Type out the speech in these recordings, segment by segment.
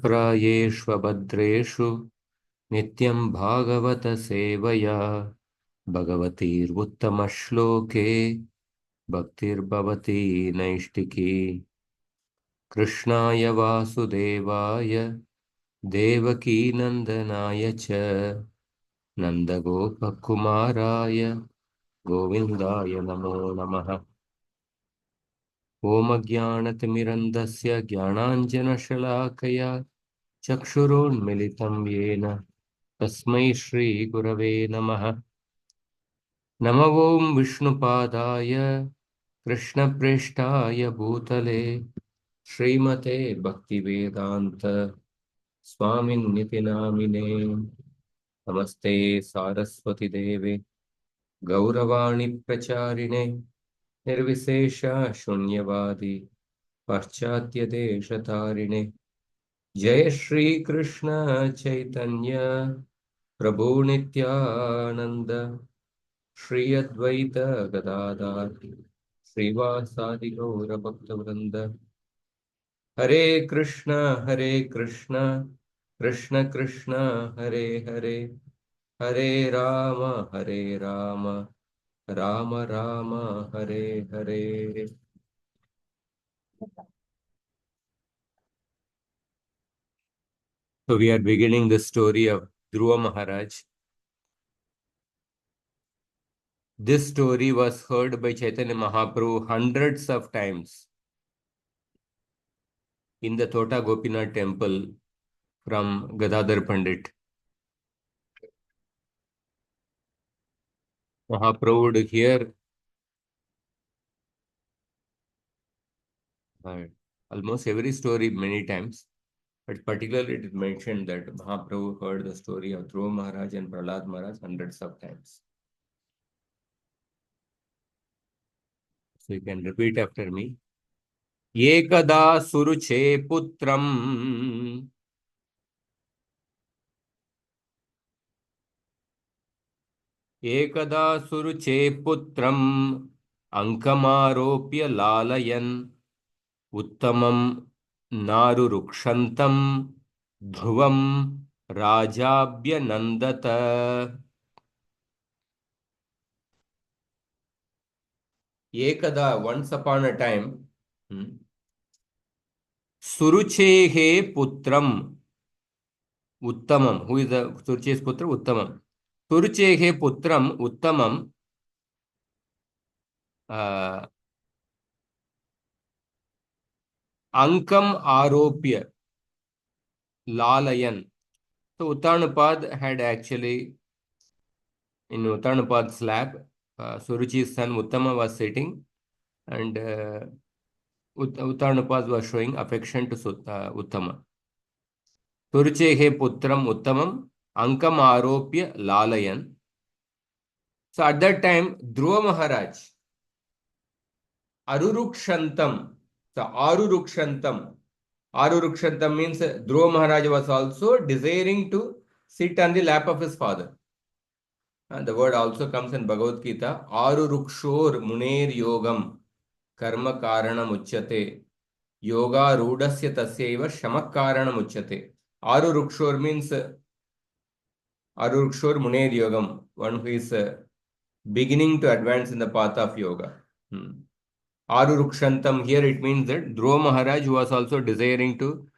प्रायेष्वभद्रेषु नित्यं भागवत सेवया भगवतीर्वुत्तमश्लोके भक्तिर्भवती नैष्टिकी कृष्णाय वासुदेवाय देवकीनन्दनाय च नन्दगोपकुमाराय गोविन्दाय नमो नमः। ॐ अज्ञानतिमिरन्धस्य ज्ञानाञ्जनशलाकया चक्षुरोन्मिलितं येन तस्मै श्रीगुरवे नमः। नमो ॐ विष्णुपादाय कृष्णप्रेष्ठाय भूतले श्रीमते भक्तिवेदान्त स्वामिन्निति नामिने। नमस्ते सारस्वती देवे गौरवाणी प्रचारिणे निर्विशेष शून्यवादी पाश्चात्य देशतारिणे। जय श्री कृष्ण चैतन्य प्रभु नित्यानंद श्री अद्वैत गदाधर श्रीवासादि गौर भक्तवृंद। हरे कृष्ण कृष्ण कृष्ण हरे हरे हरे राम हरे Ram Ram Ram Hare Hare. So we are beginning the story of Dhruva Maharaj. This story was heard by Chaitanya Mahaprabhu hundreds of times in the Tota Gopinath temple from Gadadhar Pandit. Mahaprabhu would hear almost every story many times, but particularly it is mentioned that Mahaprabhu heard the story of Dhruva Maharaj and Prahlad Maharaj hundreds of times. So you can repeat after me. Ekada suruche putram एकदा सुरुचे पुत्रम् अंकमारोप्य लालयन् उत्तमं नारुरुक्षन्तं ध्रुवं राजाभ्यनन्दत। एकदा once upon a time सुरुचेः पुत्रम् उत्तमं, who is the सुरुचेः पुत्र? उत्तमं। सुरुचेः पुत्रम् उत्तमं Ankam आरोप्य लालयन. So Uttanapad had actually, in Uttanapad's lap, Suruchi's son Uttama was sitting, and Uttanapad was showing affection to Uttama. Suruchehe putram Uttamam ankam aropya lalayan. So at that time, Dhruva Maharaj, Arurukshantam, so Arurukshantam means Dhruva Maharaj was also desiring to sit on the lap of his father. The word also comes in Bhagavad Gita, Arurukshor Muner Yogam Karma Karana Muchyate Yoga Rudasya Tasyaiva Shamak Karana Muchyate. Arurukshor means Arurukshor Muner Yogam, one who is beginning to advance in the path of yoga. Arurukshantam, here it means that Dhruva Maharaj was also desiring to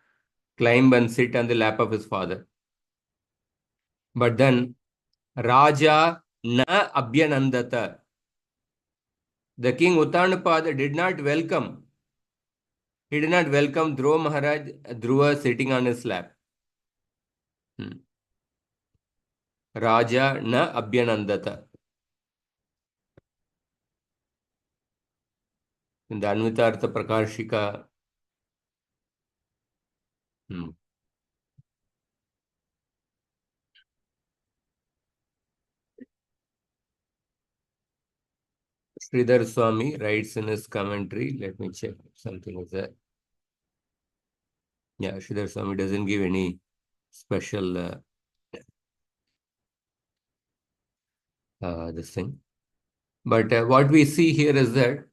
climb and sit on the lap of his father. But then Raja na abhyanandata. The king Uttanapad did not welcome. He did not welcome Dhruva Maharaj, Dhruva sitting on his lap. Raja na abhyanandata. In the Anvitartha Prakashika. Sridhar Swami writes in his commentary. Let me check if something is there. Yeah, Sridhar Swami doesn't give any special this thing. But what we see here is that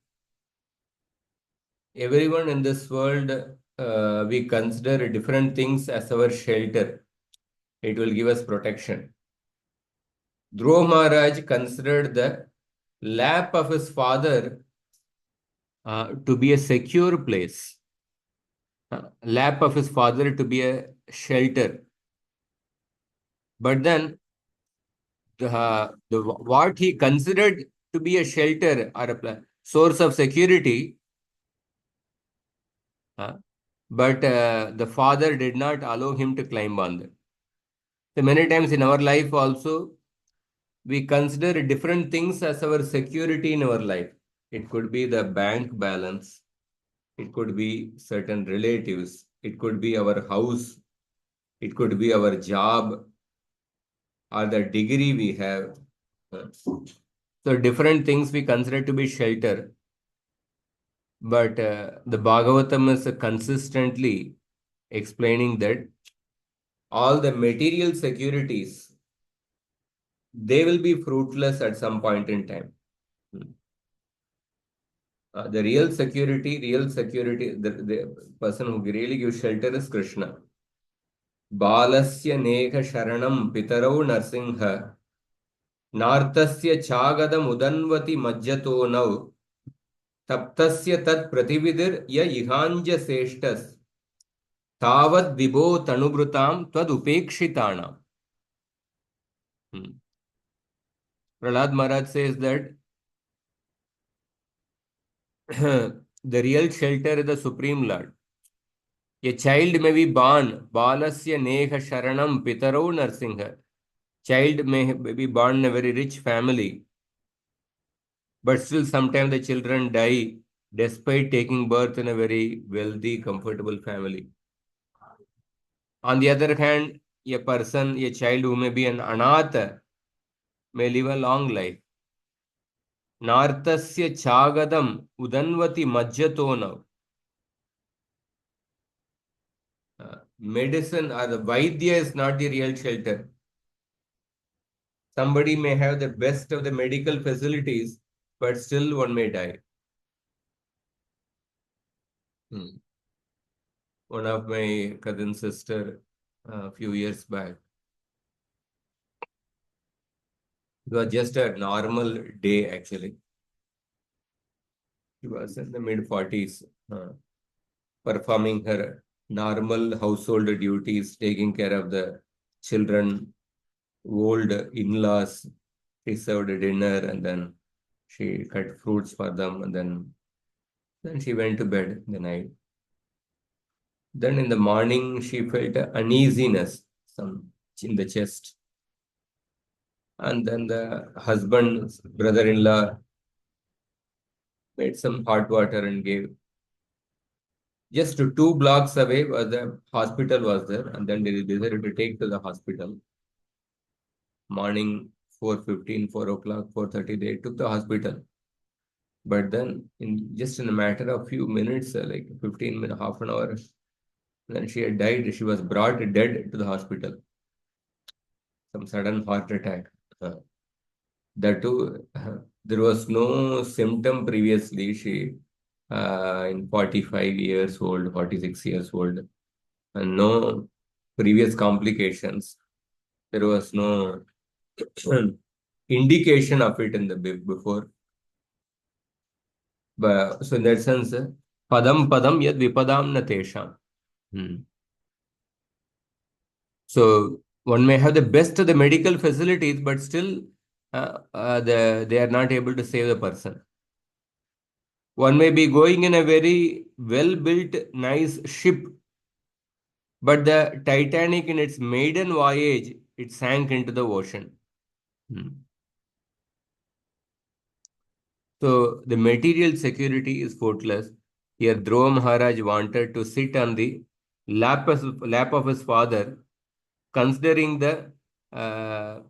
everyone in this world we consider different things as our shelter. It will give us protection. Dhruva Maharaj considered the lap of his father to be a secure place, lap of his father to be a shelter. But then what he considered to be a shelter or a source of security, but the father did not allow him to climb on that. So many times in our life also, we consider different things as our security in our life. It could be the bank balance, it could be certain relatives, it could be our house, it could be our job or the degree we have. So different things we consider to be shelter. But the Bhagavatam is consistently explaining that all the material securities, they will be fruitless at some point in time. The real security, the person who really gives shelter is Krishna. Balasya nekha sharanam pitarau narsingha nartasya chagadam udanvati majjato nav taptasya tat pratividir ya ihanja seshtas tavad vibho tanubrutam tvad upekshitana. Prahlad Maharaj says that the real shelter is the Supreme Lord. A child may be born, balasya neha sharanam pitarau narsingha. Child may be born in a very rich family, but still sometimes the children die despite taking birth in a very wealthy, comfortable family. On the other hand, a child who may be an anatha, may live a long life. Nartasya chagadam udanvati majjatonav. Medicine or the Vaidya is not the real shelter. Somebody may have the best of the medical facilities, but still one may die. One of my cousin sister a few years back, it was just a normal day actually. She was in the mid 40s, performing her normal household duties, taking care of the children, old in-laws. She served dinner and then she cut fruits for them and then she went to bed the night. Then in the morning, she felt uneasiness some in the chest. And then the husband's brother-in-law made some hot water and gave. Just 2 blocks away was the hospital was there, and then they decided to take to the hospital. Morning 4:15, 4 o'clock, 4:30, they took the hospital. But then in a matter of few minutes, like 15 minutes, half an hour, then she had died. She was brought dead to the hospital. Some sudden heart attack. That too, there was no symptom previously. She, in 45 years old, 46 years old, and no previous complications. There was no indication of it in the before. But so in that sense, padam padam yad vipadam na tesham. So one may have the best of the medical facilities, but still they are not able to save the person. One may be going in a very well-built, nice ship, but the Titanic in its maiden voyage, it sank into the ocean. So the material security is fruitless. Here Dhruva Maharaj wanted to sit on the lap of his father, considering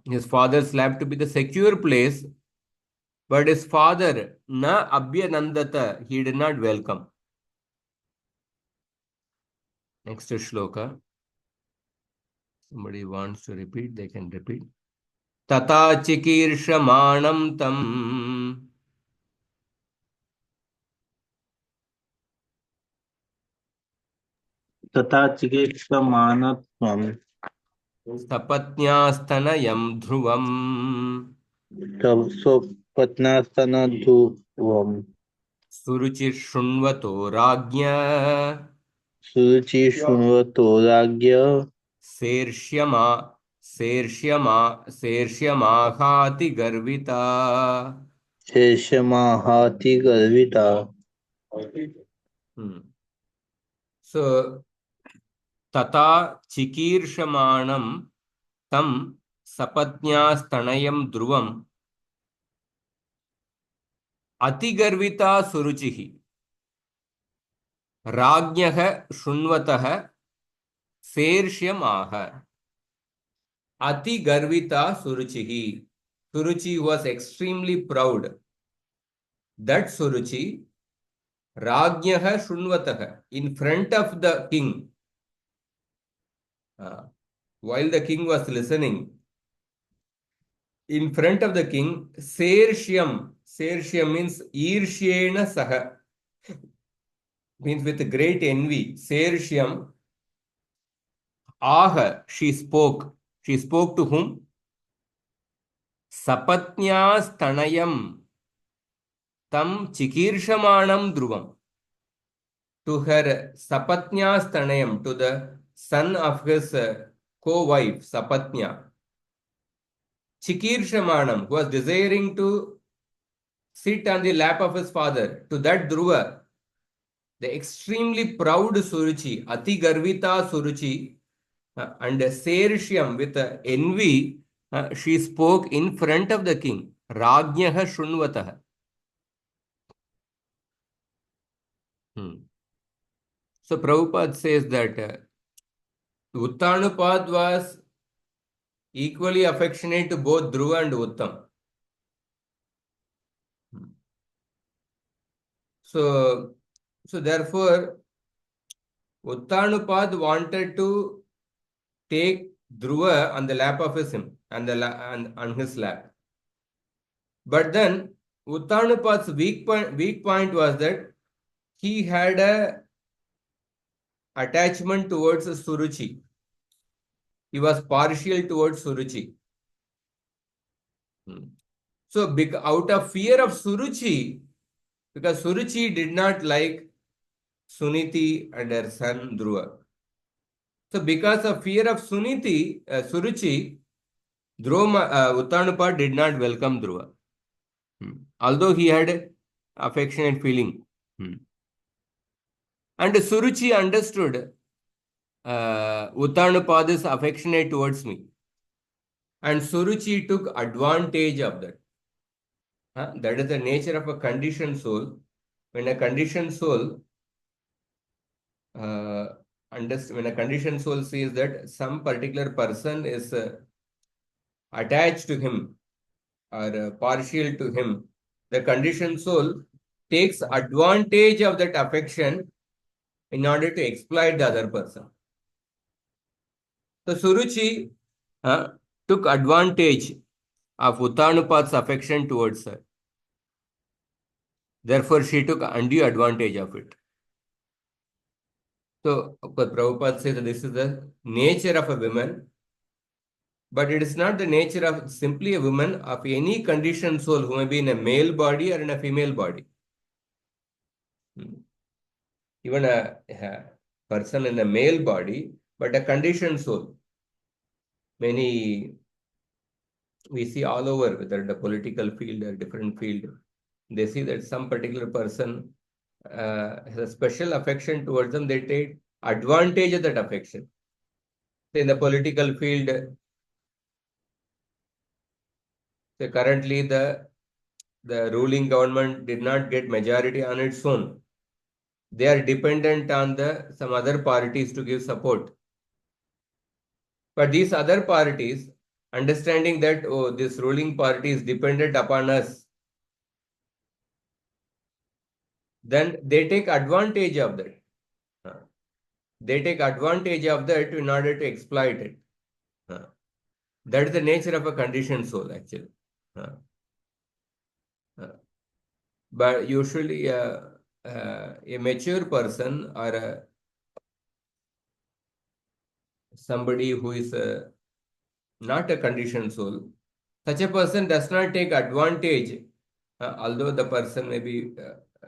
his father's lap to be the secure place, but his father, na abhyanandata, he did not welcome. Next shloka. Somebody wants to repeat, they can repeat. Tata chikirshamanam tam तथा चिकित्समानत्वं सपत्न्यास्तनयं ध्रुवम् तव स्वपत्नास्तनध्रुवम् सुरुचिर्शृण्वतो राज्ञ शुचि शृण्वतो राज्ञ शेर्ष्यमा शेर्ष्यमा शेर्ष्यमाहाति Garvita. शेषमाहाति Garvita So तथा चिकीर्षमाणं तं सपत्न्यास्तनयं ध्रुवम् अतिगर्विता सुरुचिः राज्ञः शृण्वतः शेर्ष्यमाह. अतिगर्विता सुरुचिः. Suruchi was extremely proud. That Suruchi, Rajnyah Shunvatah, in front of the king, while the king was listening, in front of the king, Sershyam means Irshyena Saha, means with great envy. Sershyam, Aha, she spoke. She spoke to whom? Sapatnyas Tanayam, Tam Chikirshamanam Dhruvam. To her Sapatnyas Tanayam, to the son of his co-wife, Sapatnya. Chikirshamanam, who was desiring to sit on the lap of his father, to that Dhruva, the extremely proud Suruchi, Ati Garvita Suruchi, and Sershyam with envy, she spoke in front of the king, Rajnyaha Shunvatah. So Prabhupada says that Uttanapad was equally affectionate to both Dhruva and Uttam. So therefore, Uttanapad wanted to take Dhruva on the lap of him and on his lap. But then Uttanapad's weak point was that he had a attachment towards Suruchi. He was partial towards Suruchi. So out of fear of Suruchi, because Suruchi did not like Suniti and her son Dhruva. So because of fear of Suruchi, Uttanapad did not welcome Dhruva. Although he had affectionate feeling. And Suruchi understood Uttanapad is affectionate towards me. And Suruchi took advantage of that. That is the nature of a conditioned soul. When a conditioned soul when a conditioned soul sees that some particular person is attached to him or partial to him, the conditioned soul takes advantage of that affection in order to exploit the other person. So Suruchi took advantage of Uttanupad's affection towards her. Therefore, she took undue advantage of it. So, Prabhupada says that this is the nature of a woman, but it is not the nature of simply a woman, of any conditioned soul who may be in a male body or in a female body. Even a person in a male body, but a conditioned soul. Many we see all over, whether in the political field or different field, they see that some particular person has a special affection towards them. They take advantage of that affection. In the political field, currently the ruling government did not get majority on its own. They are dependent on some other parties to give support. But these other parties, understanding that this ruling party is dependent upon us, then they take advantage of that. They take advantage of that in order to exploit it. That is the nature of a conditioned soul, actually. But usually a mature person or somebody who is not a conditioned soul, such a person does not take advantage, although the person may be,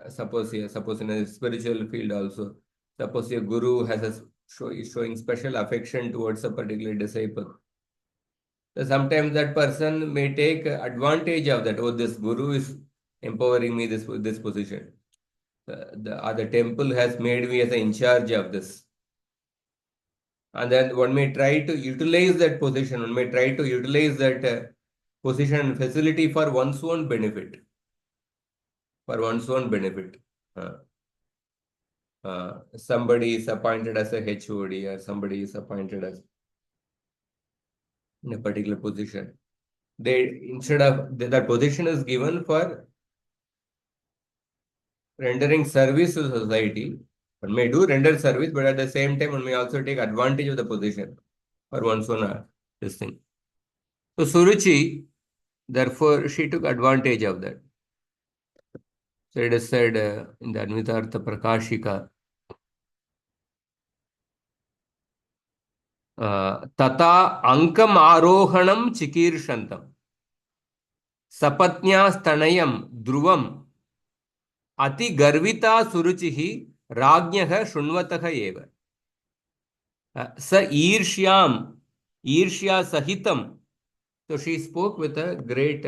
suppose in a spiritual field also, suppose a guru is showing special affection towards a particular disciple. So sometimes that person may take advantage of that. Oh, this guru is empowering me this position. The temple has made me as in charge of this. And then one may try to utilize that position, one may try to utilize that position and facility for one's own benefit. For one's own benefit. Somebody is appointed as a HOD or somebody is appointed as in a particular position. Instead of that position is given for rendering service to society. One may do render service, but at the same time, one may also take advantage of the position for one's own this thing. So Suruchi, therefore, she took advantage of that. So it is said in the Advaitartha Prakashika, Tata Ankam Arohanam Chikirshantam Sapatnya Stanayam Dhruvam Ati Garvita Suruchihi Ragnaha Shunvataha Eva Sa Irshya Sahitam. So she spoke with a great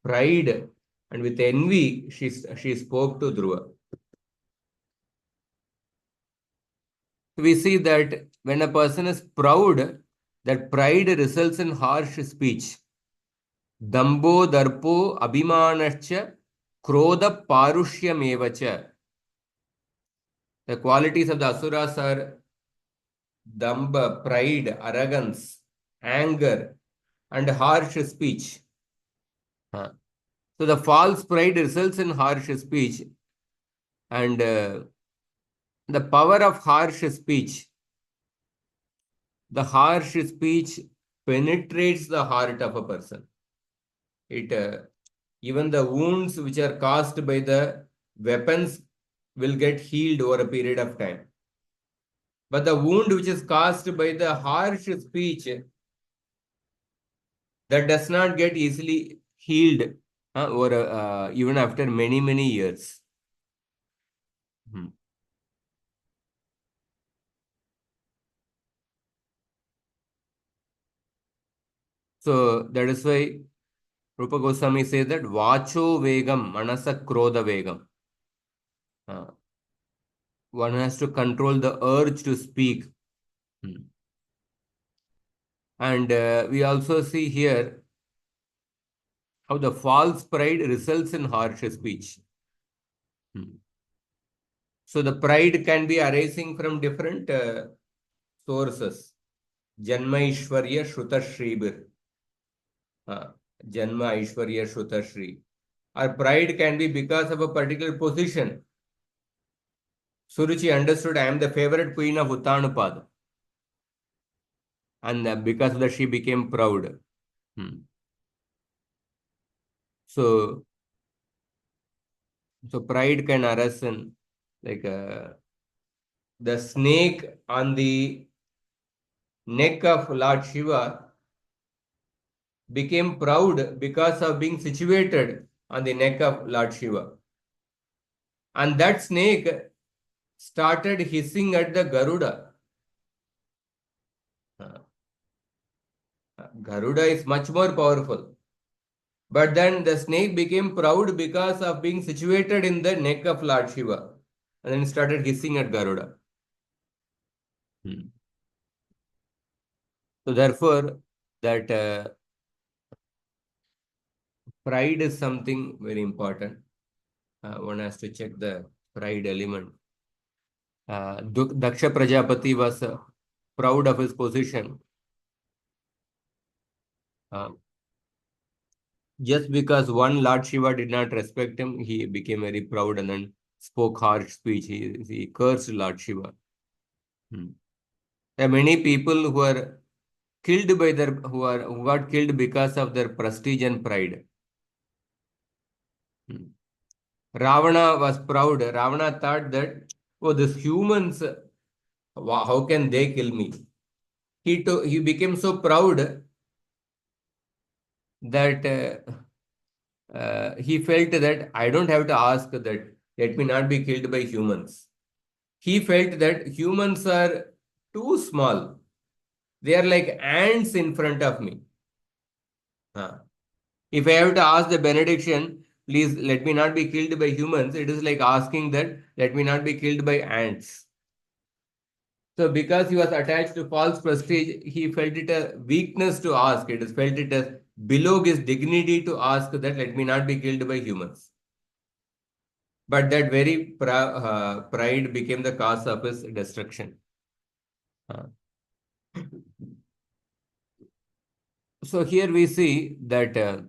pride and with envy. She spoke to Dhruva. We see that when a person is proud, that pride results in harsh speech. Dambo darpo abhimanascha krodha parushyam. The qualities of the asuras are damba, pride, arrogance, anger, and harsh speech. So the false pride results in harsh speech, and the power of harsh speech. The harsh speech penetrates the heart of a person. Even the wounds which are caused by the weapons will get healed over a period of time. But the wound which is caused by the harsh speech, that does not get easily healed or even after many, many years. So that is why Rupa Goswami says that Vacho Vegam, Manasa Krodha Vegam. One has to control the urge to speak. And we also see here how the false pride results in harsh speech. So the pride can be arising from different sources. Janma Ishwarya Shruta Shribir. Janma Ishwarya Shruta Shri. Our pride can be because of a particular position. Suruchi understood I am the favorite queen of Uttanapad. And because of that she became proud. So pride can arise in like the snake on the neck of Lord Shiva became proud because of being situated on the neck of Lord Shiva. And that snake started hissing at the Garuda. Garuda is much more powerful. But then the snake became proud because of being situated in the neck of Lord Shiva. And then started hissing at Garuda. So therefore, that pride is something very important. One has to check the pride element. Daksha Prajapati was proud of his position. Just because one Lord Shiva did not respect him, he became very proud and then spoke harsh speech. He cursed Lord Shiva. There are many people who are killed by who got killed because of their prestige and pride. Ravana was proud. Ravana thought that, oh, these humans, how can they kill me? he became so proud that he felt that I don't have to ask that let me not be killed by humans. He felt that humans are too small. They are like ants in front of me. If I have to ask the benediction, please let me not be killed by humans, it is like asking that let me not be killed by ants. So because he was attached to false prestige, he felt it a weakness to ask. It is felt it as below his dignity to ask that let me not be killed by humans. But that very pride became the cause of his destruction. So here we see that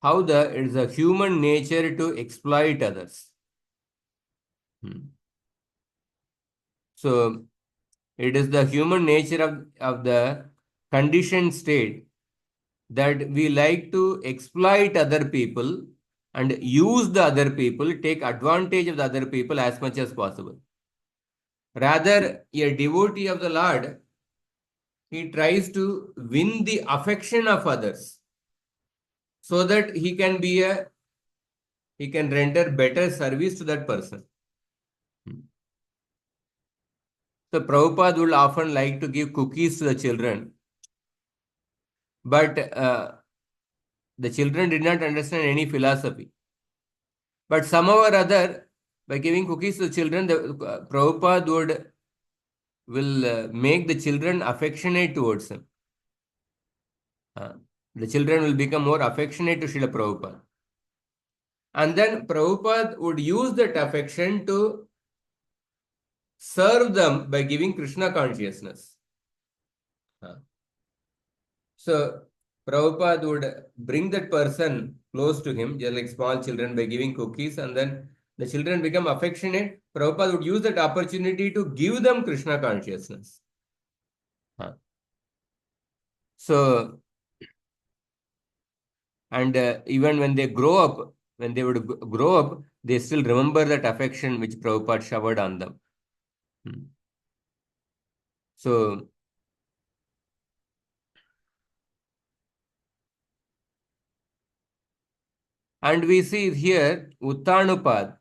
how it is a human nature to exploit others. So it is the human nature of the conditioned state that we like to exploit other people and use the other people, take advantage of the other people as much as possible. Rather, a devotee of the Lord, he tries to win the affection of others so that he can render better service to that person. So Prabhupada would often like to give cookies to the children, but the children did not understand any philosophy. But somehow or other, by giving cookies to the children, the Prabhupada will make the children affectionate towards him. The children will become more affectionate to Srila Prabhupada. And then Prabhupada would use that affection to serve them by giving Krishna consciousness. So Prabhupada would bring that person close to him, just like small children, by giving cookies, and then the children become affectionate. Prabhupada would use that opportunity to give them Krishna consciousness. So, and even when they grow up, when they would grow up, they still remember that affection which Prabhupada showered on them. So, and we see here Uttanapad.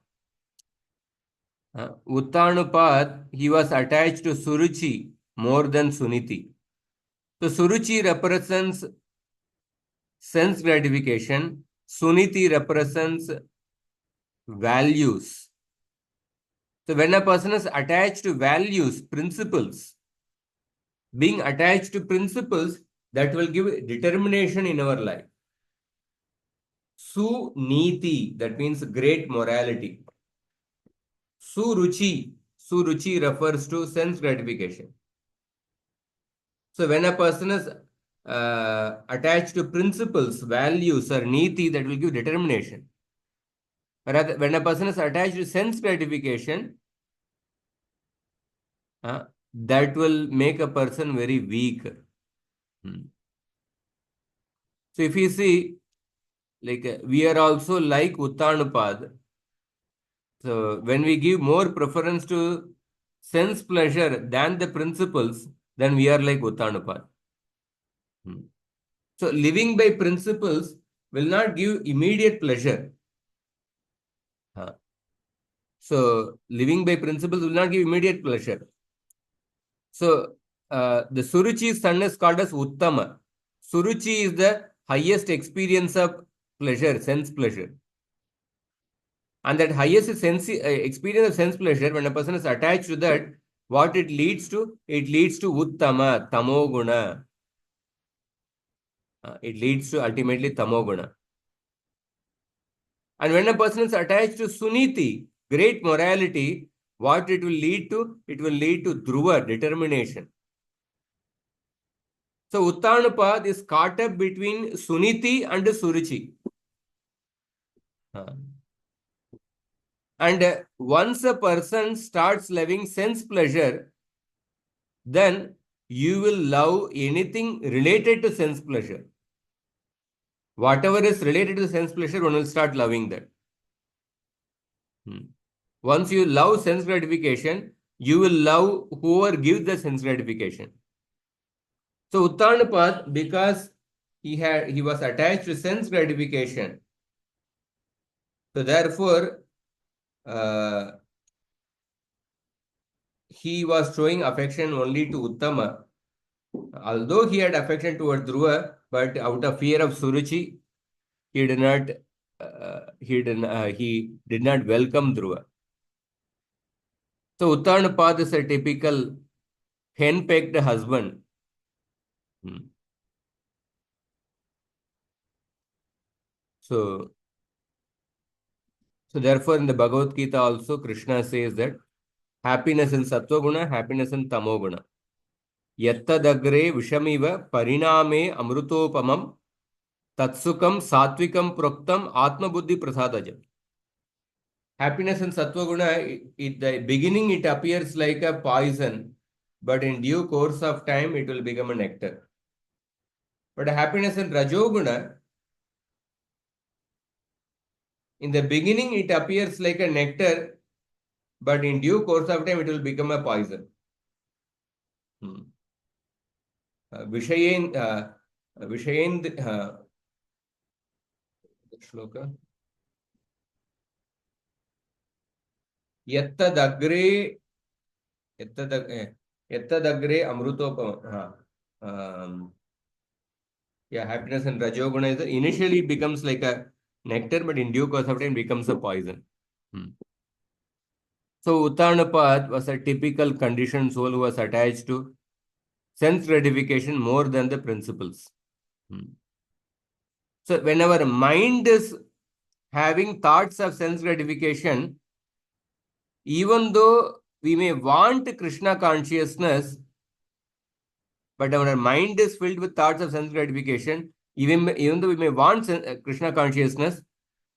Uttanapad, he was attached to Suruchi more than Suniti. So Suruchi represents sense gratification. Suniti represents values. So when a person is attached to values, principles, being attached to principles, that will give determination in our life. Suniti, that means great morality. Suruchi refers to sense gratification. So when a person is attached to principles, values, or niti, that will give determination. Rather, when a person is attached to sense gratification, that will make a person very weak. So if you see, like we are also like Uttanapad. So when we give more preference to sense pleasure than the principles, then we are like Uttanapad. So living by principles will not give immediate pleasure. So living by principles will not give immediate pleasure. So the Suruchi's son is called as Uttama. Suruchi is the highest experience of pleasure, sense pleasure. And that highest experience of sense pleasure, when a person is attached to that, what it leads to? It leads to Uttama, Tamoguna. It leads to ultimately Tamoguna. And when a person is attached to Suniti, great morality, what it will lead to? It will lead to Dhruva, determination. So Uttanapad is caught up between Suniti and Suruchi. And once a person starts loving sense pleasure, then you will love anything related to sense pleasure. Whatever is related to sense pleasure, one will start loving that. Once you love sense gratification, you will love whoever gives the sense gratification. So Uttanapad, because he was attached to sense gratification, so therefore uh, he was showing affection only to Uttama. Although he had affection towards Dhruva, but out of fear of Suruchi, he did not he did not welcome Dhruva. So Uttanapad is a typical henpecked husband. So therefore in the Bhagavad Gita also Krishna says that happiness in Sattva Guna, happiness in Tamo Guna. Yattadagre vishamiva pariname amrutopamam tatsukam satvikam proktam atma buddhi prasadajam. Happiness in Sattva Guna, at the beginning it appears like a poison, but in due course of time it will become a nectar. But happiness in Rajoguna, in the beginning it appears like a nectar, but in due course of time it will become a poison. Vishayen shloka. Yattadagre amrutopama. Happiness and Rajoguna is initially becomes like a nectar, but in due course of time becomes a poison. So Uttanapad was a typical conditioned soul who was attached to sense gratification more than the principles. So when our mind is having thoughts of sense gratification, even though we may want Krishna consciousness, but our mind is filled with thoughts of sense gratification, even though we may want Krishna consciousness,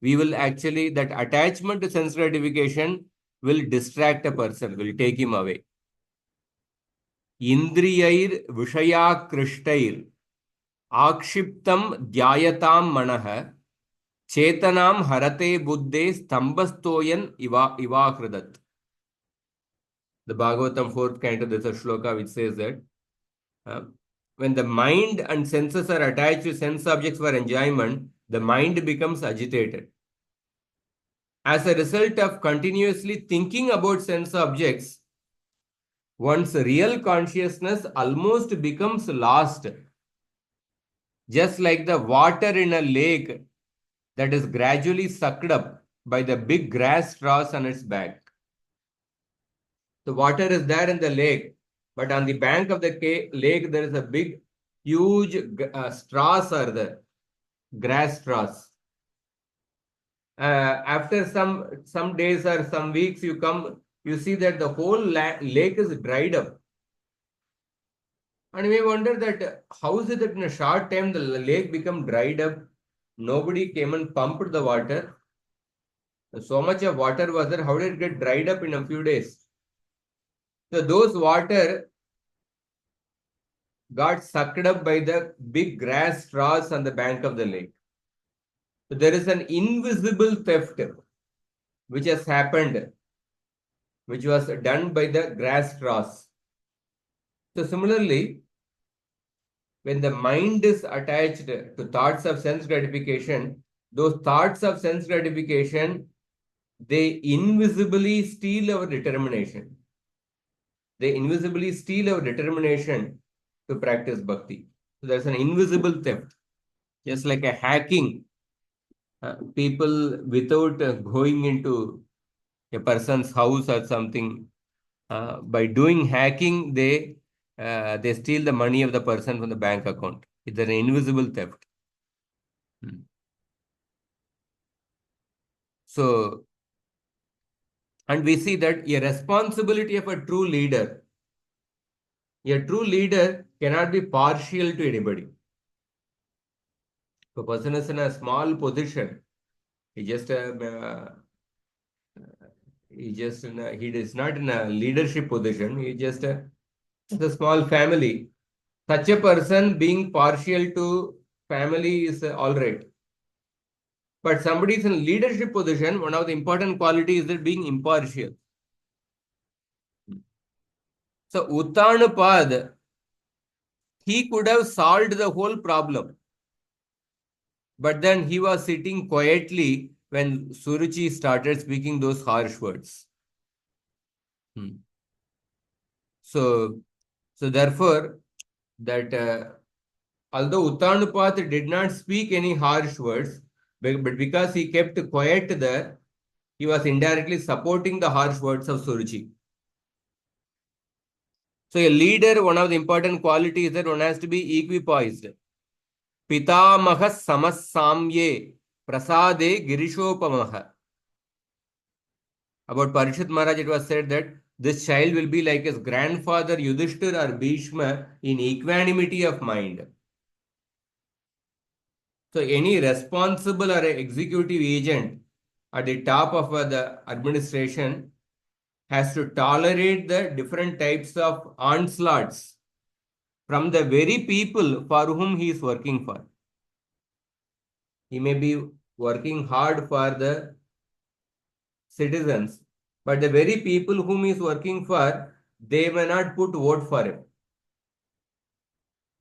we will actually, that attachment to sense gratification will distract a person, will take him away. Indriyair vishaya krishtair akshiptam dhyayatam manah chetanam harate buddhe stambhastoyan ivakridat. The Bhagavatam 4th canto, there's a shloka which says that when the mind and senses are attached to sense objects for enjoyment, the mind becomes agitated. As a result of continuously thinking about sense objects, one's real consciousness almost becomes lost. Just like the water in a lake that is gradually sucked up by the big grass straws on its back. The water is there in the lake, but on the bank of the lake, there is a big, huge straws are there, grass straws. After some days or some weeks, you see that the whole lake is dried up. And you may wonder that how is it that in a short time the lake become dried up? Nobody came and pumped the water. So much of water was there. How did it get dried up in a few days? So those water got sucked up by the big grass straws on the bank of the lake. So there is an invisible theft which has happened, which was done by the grass straws. So similarly, when the mind is attached to thoughts of sense gratification, those thoughts of sense gratification, they invisibly steal our determination. They invisibly steal our determination to practice bhakti. So there's an invisible theft. Just like a hacking, people without going into a person's house or something, by doing hacking, they steal the money of the person from the bank account. It's an invisible theft. So, and we see that a responsibility of a true leader cannot be partial to anybody. If a person is in a small position, he is not in a leadership position. He just a small family. Such a person being partial to family is all right. But somebody is in leadership position, one of the important qualities is that being impartial. So Uttanapad, he could have solved the whole problem. But then he was sitting quietly when Suruchi started speaking those harsh words. So, therefore, that although Uttanupat did not speak any harsh words, but because he kept quiet there, he was indirectly supporting the harsh words of Suruchi. So a leader, one of the important qualities is that one has to be equipoised. Pitamaha samassamye prasade girishopamaha. About Parishit Maharaj, it was said that this child will be like his grandfather Yudhishthir or Bhishma in equanimity of mind. So any responsible or executive agent at the top of the administration has to tolerate the different types of onslaughts from the very people for whom he is working for. He may be working hard for the citizens, but the very people whom he is working for, they may not put vote for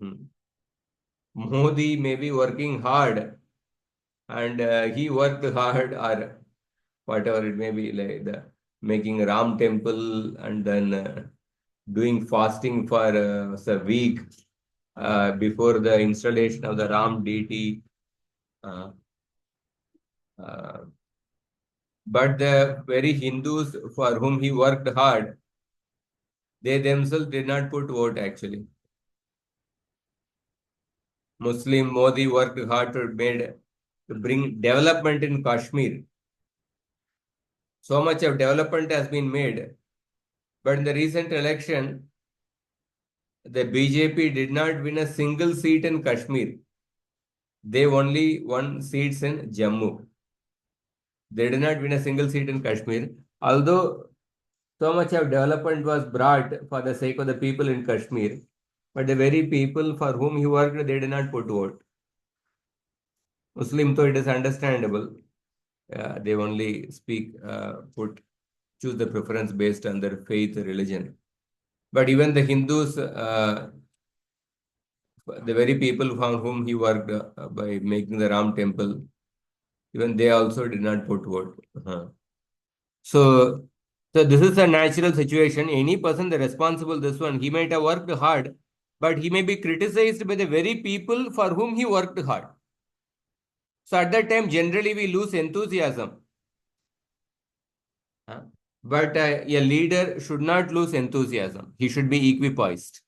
him. Modi may be working hard and he worked hard or whatever it may be, like the making Ram temple and then doing fasting for a week before the installation of the Ram deity. But the very Hindus for whom he worked hard, they themselves did not put vote actually. Muslim Modi worked hard to bring development in Kashmir. So much of development has been made. But in the recent election, the BJP did not win a single seat in Kashmir. They only won seats in Jammu. They did not win a single seat in Kashmir. Although so much of development was brought for the sake of the people in Kashmir, but the very people for whom he worked, they did not put vote. Muslim, though it is understandable, they only choose the preference based on their faith, religion. But even the Hindus, the very people for whom he worked by making the Ram temple, even they also did not put vote. So this is a natural situation. Any person, the responsible, this one, he might have worked hard, but he may be criticized by the very people for whom he worked hard. So at that time, generally we lose enthusiasm. But a leader should not lose enthusiasm. He should be equipoised.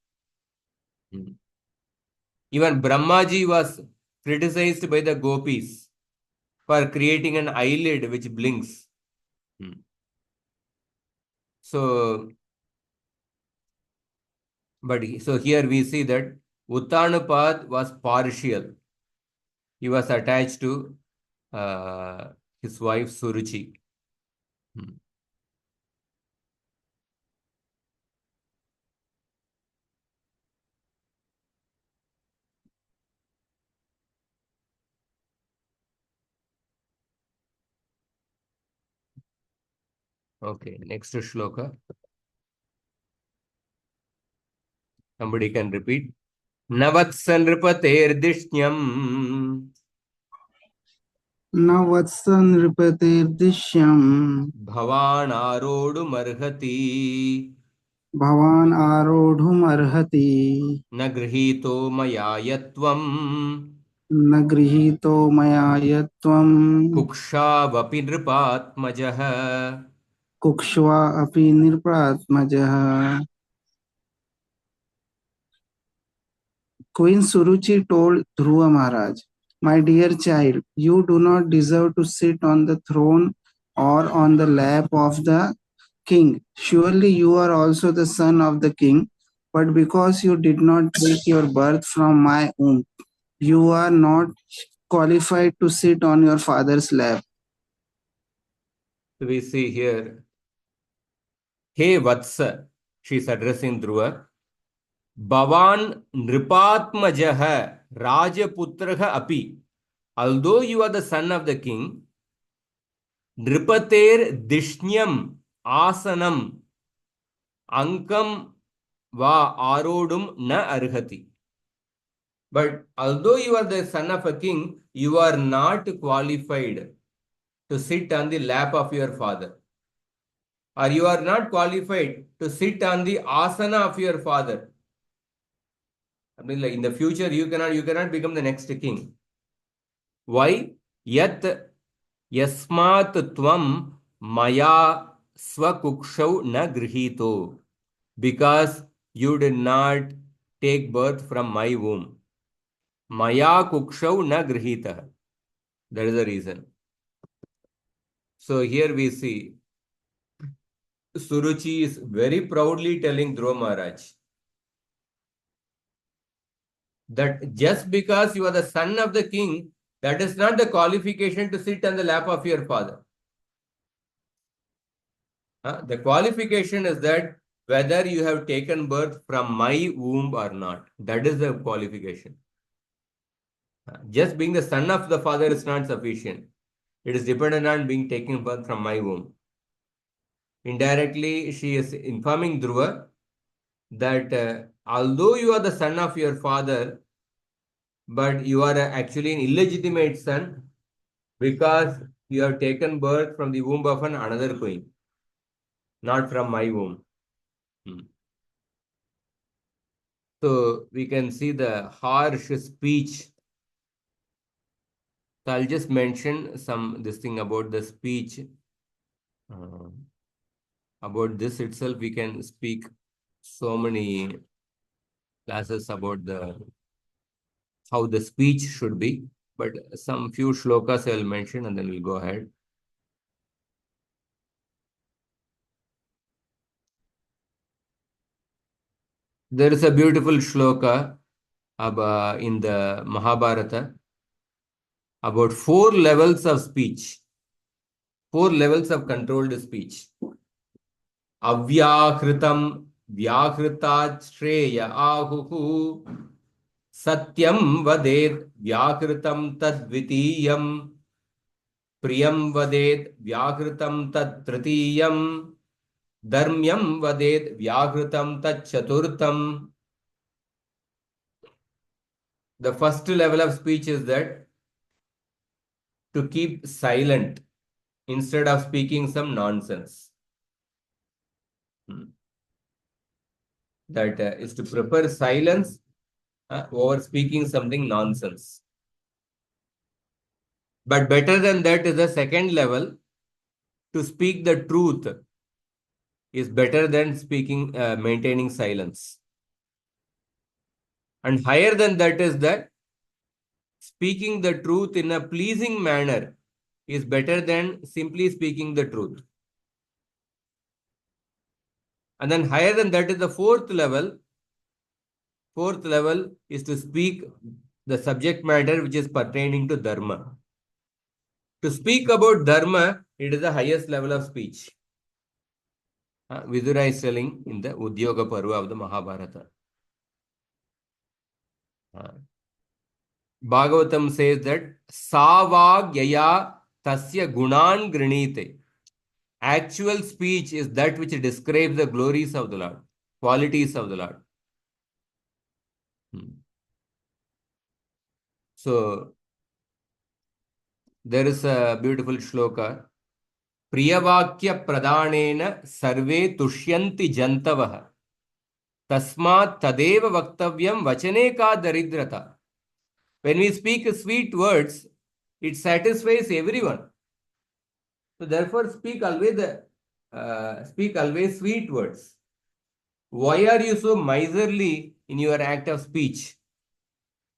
Even Brahmaji was criticized by the gopis for creating an eyelid which blinks. So here we see that Uttanapad was partial. He was attached to his wife Suruchi. Okay, next shloka. Somebody can repeat. Navatsanripaterdisyam नवत्सनृपतेर्दिश्यम् Bhavan Arodumarhati भवान् आरोढुमर्हति Na Grihito Mayayatvam न गृहीतो मया यत्त्वम् Kukshavapi Nripatmajah. कुक्ष्वा अपि नृपात्मजः. Queen Suruchi told Dhruva Maharaj, "My dear child, you do not deserve to sit on the throne or on the lap of the king. Surely you are also the son of the king, but because you did not take your birth from my womb, you are not qualified to sit on your father's lap." We see here, Hey Vatsa, she is addressing Dhruva. Bhavan Nripatmajah Rajaputraha Api. Although you are the son of the king, Nripater Dishnyam Asanam Ankam va arodum na arhati. But although you are the son of a king, you are not qualified to sit on the lap of your father. Or you are not qualified to sit on the asana of your father. I mean, like in the future, you cannot become the next king. Why? Yat yasmat tvam maya swakukshau na grihito. Because you did not take birth from my womb. Maya kukshau na grihita. That is the reason. So here we see Suruchi is very proudly telling Dhruva Maharaj that just because you are the son of the king, that is not the qualification to sit on the lap of your father. The qualification is that whether you have taken birth from my womb or not. That is the qualification. Just being the son of the father is not sufficient. It is dependent on being taken birth from my womb. Indirectly, she is informing Dhruva that although you are the son of your father, but you are actually an illegitimate son because you have taken birth from the womb of another queen, not from my womb. So we can see the harsh speech. So I'll just mention this thing about the speech. About this itself, we can speak so many classes about how the speech should be. But some few shlokas I will mention and then we'll go ahead. There is a beautiful shloka in the Mahabharata about 4 levels of speech, 4 levels of controlled speech. Avyakritam vyakritat shreya ahuhu satyam vadet vyakritam tadvitiyam priyam vadet vyakritam tad tritiyam dharmyam vadet vyakritam tad chaturtam. The first level of speech is that to keep silent instead of speaking some nonsense. That is to prefer silence over speaking something nonsense. But better than that is the second level. To speak the truth is better than maintaining silence. And higher than that is that speaking the truth in a pleasing manner is better than simply speaking the truth. And then higher than that is the fourth level. Fourth level is to speak the subject matter which is pertaining to dharma. To speak about dharma, it is the highest level of speech. Vidura is telling in the Udyoga Parva of the Mahabharata. Bhagavatam says that Savagyaya tasya gunan grinite. Actual speech is that which describes the glories of the Lord, qualities of the Lord. So, there is a beautiful shloka. Priyavakya pradhanena sarve tushyanti jantavaha. Tasmat tadeva vaktavyam vachane ka daridrata. When we speak sweet words, it satisfies everyone. So therefore, speak always sweet words. Why are you so miserly in your act of speech?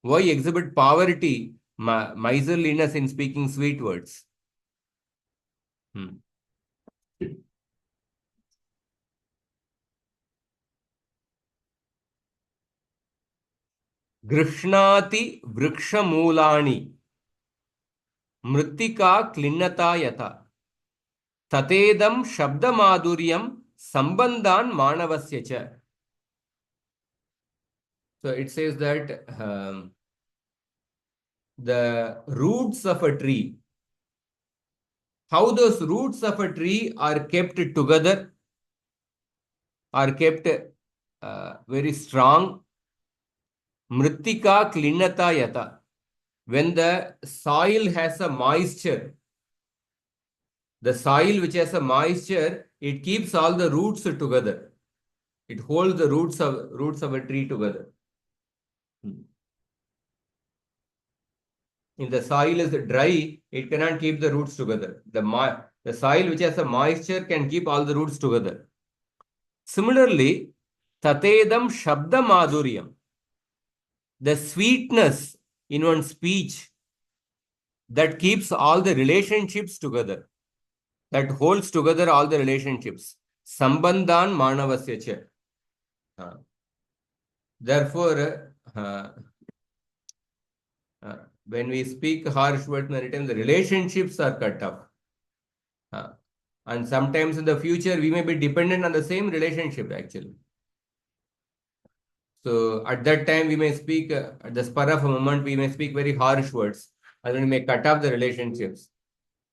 Why exhibit poverty, miserliness in speaking sweet words? Grishnati vrikshamulani mritika klinnata yata tatedam shabdamadhuryam sambandhan manavasya. So it says that the roots of a tree, how those roots of a tree are kept together, are kept very strong. Mritika klinata yata. When the soil has a moisture, the soil which has a moisture, it keeps all the roots together. It holds the roots of a tree together. If the soil is dry, it cannot keep the roots together. The soil which has a moisture can keep all the roots together. Similarly, tatedam shabda madhuryam, the sweetness in one's speech that keeps all the relationships together, that holds together all the relationships. Sambandhan manavasya cha. Therefore, when we speak harsh words many times, the relationships are cut off. And sometimes in the future, we may be dependent on the same relationship actually. So at that time, we may speak, at the spur of a moment, we may speak very harsh words and we may cut off the relationships.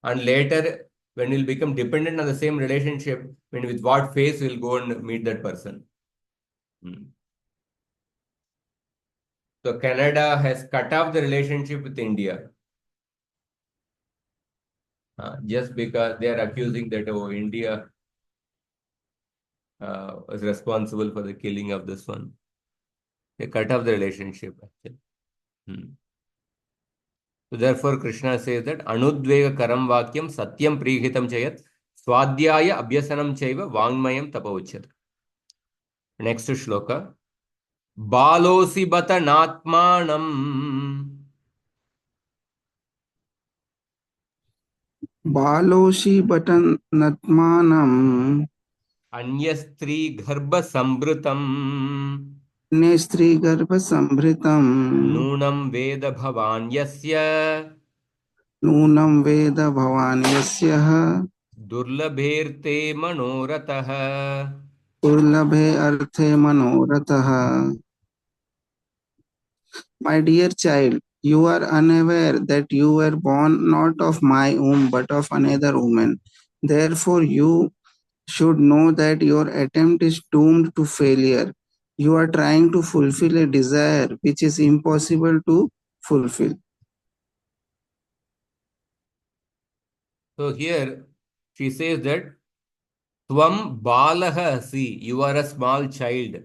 And later, when we'll become dependent on the same relationship, when with what face we'll go and meet that person. So Canada has cut off the relationship with India. Just because they are accusing that, oh, India was responsible for the killing of this one. They cut off the relationship actually. So therefore, Krishna says that Anudvega karam vakyam satyam prihitam chayat swadhyaya abhyasanam chaiva vangmayam tapauchyat. Next shloka. Balosi bata natmanam. Baloshi batan natmanam. Anyastri garbha sambritam. Nestri garba sambritam. Nunam veda bhavan yasya. Nunam veda bhavan yasyah. Durlabherte manoratah. Durlabhe arthe manoratah. My dear child, you are unaware that you were born not of my womb but of another woman. Therefore, you should know that your attempt is doomed to failure. You are trying to fulfill a desire which is impossible to fulfill. So here she says that Tvam balaha asi, you are a small child.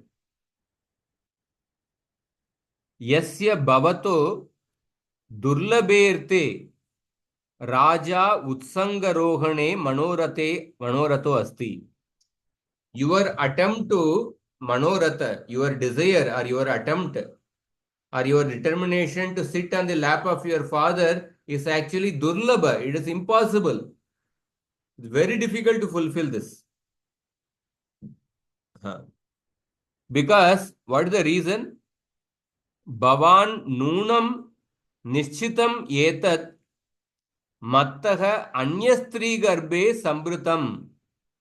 Yasya bhavato durlabherte raja utsangarohane manorato asti. Your attempt to manorata, your desire or your attempt or your determination to sit on the lap of your father is actually durlabha. It is impossible. It's very difficult to fulfill this. Because what is the reason? Bhavan Nunam Nishchitam Etat Mattaha Anyastri Garbe Sambrutam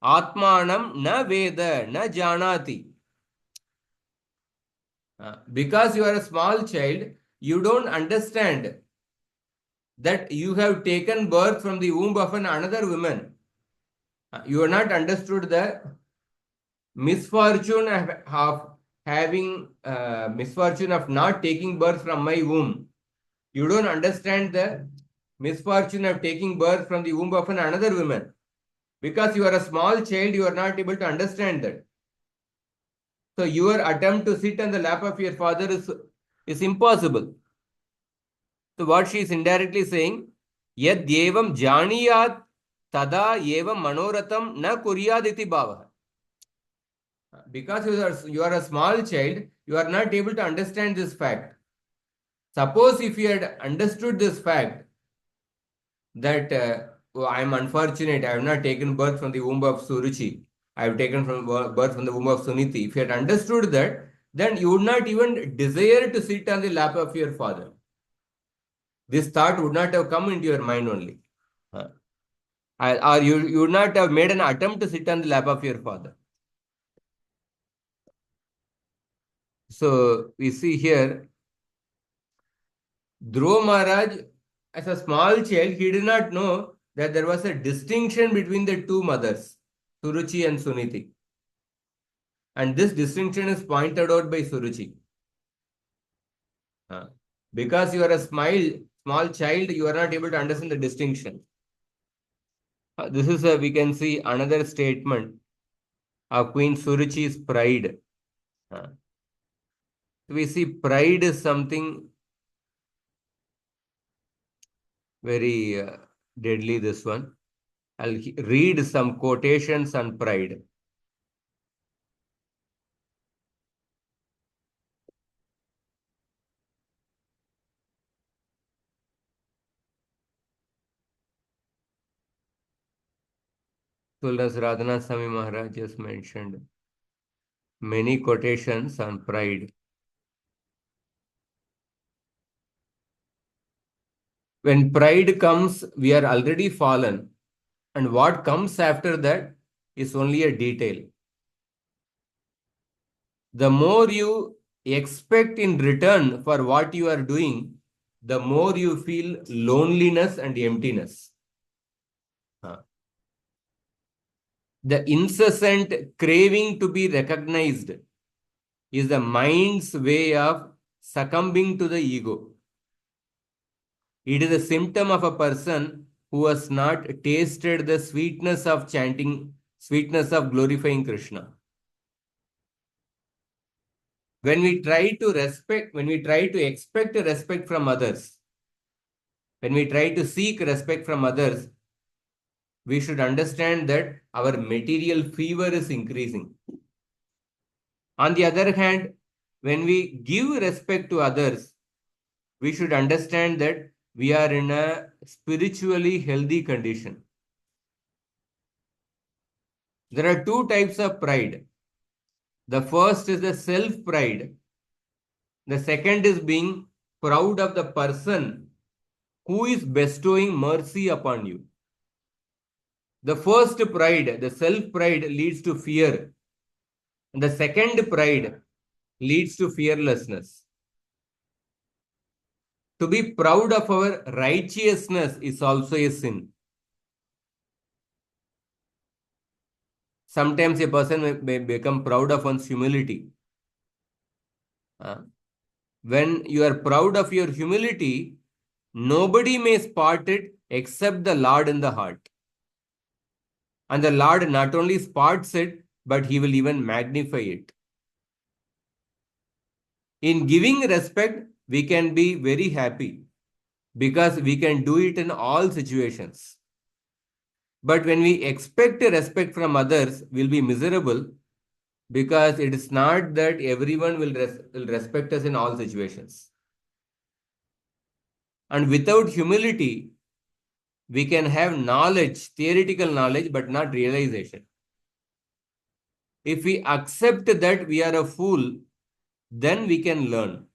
Atmanam Na Veda Na Janati. Because you are a small child, you don't understand that you have taken birth from the womb of another woman. You are not understood the misfortune of having misfortune of not taking birth from my womb. You don't understand the misfortune of taking birth from the womb of another woman. Because you are a small child, you are not able to understand that. So your attempt to sit on the lap of your father is impossible. So what she is indirectly saying, yad yevam janiyat tada yevam manoratam na kuryad iti bhava. Because you are a small child, you are not able to understand this fact. Suppose if you had understood this fact, that I am unfortunate, I have not taken birth from the womb of Suruchi, I have taken birth from the womb of Suniti. If you had understood that, then you would not even desire to sit on the lap of your father. This thought would not have come into your mind only. Or you would not have made an attempt to sit on the lap of your father. So we see here, Dhruva Maharaj, as a small child, he did not know that there was a distinction between the two mothers, Suruchi and Suniti. And this distinction is pointed out by Suruchi. Because you are a small child, you are not able to understand the distinction. This is we can see another statement of Queen Suruchi's pride. We see pride is something very deadly, this one. I'll read some quotations on pride. Tuldas Radhanath Swami Maharaj just mentioned many quotations on pride. When pride comes, we are already fallen, and what comes after that is only a detail. The more you expect in return for what you are doing, the more you feel loneliness and emptiness. The incessant craving to be recognized is the mind's way of succumbing to the ego. It is a symptom of a person who has not tasted the sweetness of chanting, sweetness of glorifying Krishna. When we try to expect respect from others, when we try to seek respect from others, we should understand that our material fever is increasing. On the other hand, when we give respect to others, we should understand that we are in a spiritually healthy condition. There are two types of pride. The first is the self-pride. The second is being proud of the person who is bestowing mercy upon you. The first pride, the self-pride, leads to fear. And the second pride leads to fearlessness. To be proud of our righteousness is also a sin. Sometimes a person may become proud of one's humility. When you are proud of your humility, nobody may spot it except the Lord in the heart. And the Lord not only spots it, but he will even magnify it. In giving respect, we can be very happy because we can do it in all situations. But when we expect respect from others, we'll be miserable because it is not that everyone will respect us in all situations. And without humility, we can have knowledge, theoretical knowledge, but not realization. If we accept that we are a fool, then we can learn.